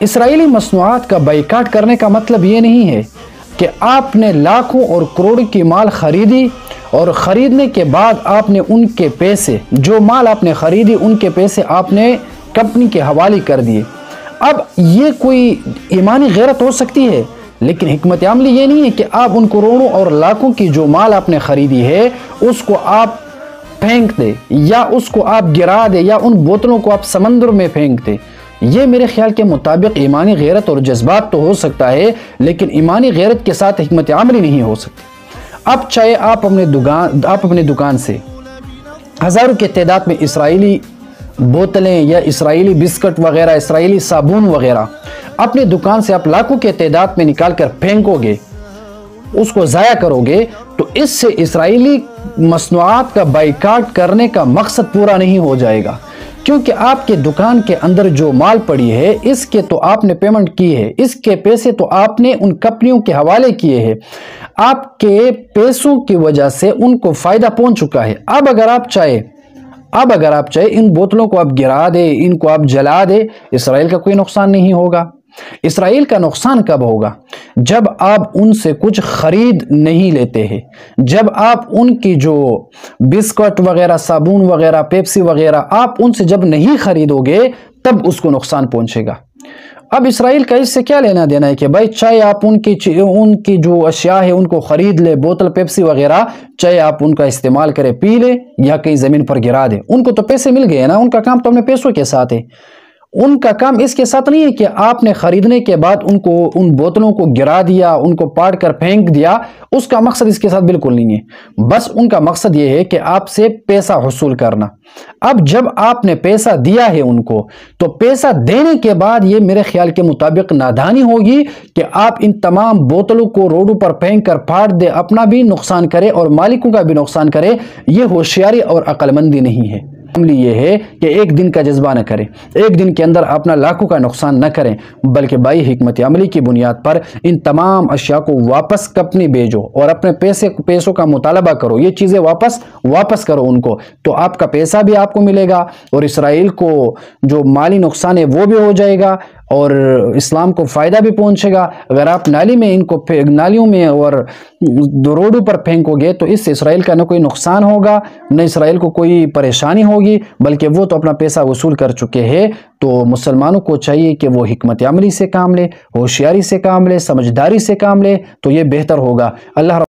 اسرائیلی مصنوعات کا بائیکاٹ کرنے کا مطلب یہ نہیں ہے کہ آپ نے لاکھوں اور کروڑوں کی مال خریدی اور خریدنے کے بعد آپ نے ان کے پیسے، جو مال آپ نے خریدی ان کے پیسے آپ نے کمپنی کے حوالے کر دیے۔ اب یہ کوئی ایمانی غیرت ہو سکتی ہے، لیکن حکمت عملی یہ نہیں ہے کہ آپ ان کروڑوں اور لاکھوں کی جو مال آپ نے خریدی ہے اس کو آپ پھینک دے، یا اس کو آپ گرا دے، یا ان بوتلوں کو آپ سمندر میں پھینک دے۔ یہ میرے خیال کے مطابق ایمانی غیرت اور جذبات تو ہو سکتا ہے، لیکن ایمانی غیرت کے ساتھ حکمت عملی نہیں ہو سکتی۔ اب چاہے آپ اپنے دکان سے ہزاروں کی تعداد میں اسرائیلی بوتلیں یا اسرائیلی بسکٹ وغیرہ، اسرائیلی صابن وغیرہ اپنے دکان سے آپ لاکھوں کے تعداد میں نکال کر پھینکو گے، اس کو ضائع کرو گے، تو اس سے اسرائیلی مصنوعات کا بائیکاٹ کرنے کا مقصد پورا نہیں ہو جائے گا، کیونکہ آپ کے دکان کے اندر جو مال پڑی ہے اس کے تو آپ نے پیمنٹ کی ہے، اس کے پیسے تو آپ نے ان کمپنیوں کے حوالے کیے ہیں، آپ کے پیسوں کی وجہ سے ان کو فائدہ پہنچ چکا ہے۔ اب اگر آپ چاہے ان بوتلوں کو آپ گرا دے، ان کو آپ جلا دے، اسرائیل کا کوئی نقصان نہیں ہوگا۔ اسرائیل کا نقصان کب ہوگا؟ جب آپ ان سے کچھ خرید نہیں لیتے ہیں، جب آپ ان کی جو بسکٹ وغیرہ، صابن وغیرہ، پیپسی وغیرہ آپ ان سے جب نہیں خریدو گے تب اس کو نقصان پہنچے گا۔ اب اسرائیل کا اس سے کیا لینا دینا ہے کہ بھائی چاہے آپ ان کی جو اشیاء ہے ان کو خرید لے، بوتل پیپسی وغیرہ، چاہے آپ ان کا استعمال کرے، پی لے یا کہیں زمین پر گرا دے، ان کو تو پیسے مل گئے نا، ان کا کام تو اپنے پیسوں کے ساتھ ہے۔ ان کا کام اس کے ساتھ نہیں ہے کہ آپ نے خریدنے کے بعد ان بوتلوں کو گرا دیا، ان کو پاٹ کر پھینک دیا، اس کا مقصد اس کے ساتھ بالکل نہیں ہے۔ بس ان کا مقصد یہ ہے کہ آپ سے پیسہ حصول کرنا۔ اب جب آپ نے پیسہ دیا ہے ان کو، تو پیسہ دینے کے بعد یہ میرے خیال کے مطابق نادانی ہوگی کہ آپ ان تمام بوتلوں کو روڈوں پر پھینک کر پھاڑ دے، اپنا بھی نقصان کرے اور مالکوں کا بھی نقصان کرے۔ یہ ہوشیاری اور عقل مندی نہیں ہے۔ عملی یہ ہے کہ ایک دن کا جذبہ نہ کریں، ایک دن کے اندر اپنا لاکھوں کا نقصان نہ کریں، بلکہ بائی حکمت عملی کی بنیاد پر ان تمام اشیاء کو واپس کمپنی بھیجو اور اپنے پیسوں کا مطالبہ کرو، یہ چیزیں واپس کرو ان کو، تو آپ کا پیسہ بھی آپ کو ملے گا اور اسرائیل کو جو مالی نقصان ہے وہ بھی ہو جائے گا اور اسلام کو فائدہ بھی پہنچے گا۔ اگر آپ نالیوں میں اور روڈوں پر پھینکو گے تو اس سے اسرائیل کا نہ کوئی نقصان ہوگا، نہ اسرائیل کو کوئی پریشانی ہوگی، بلکہ وہ تو اپنا پیسہ وصول کر چکے ہیں۔ تو مسلمانوں کو چاہیے کہ وہ حکمت عملی سے کام لے، ہوشیاری سے کام لے، سمجھداری سے کام لے، تو یہ بہتر ہوگا۔ اللہ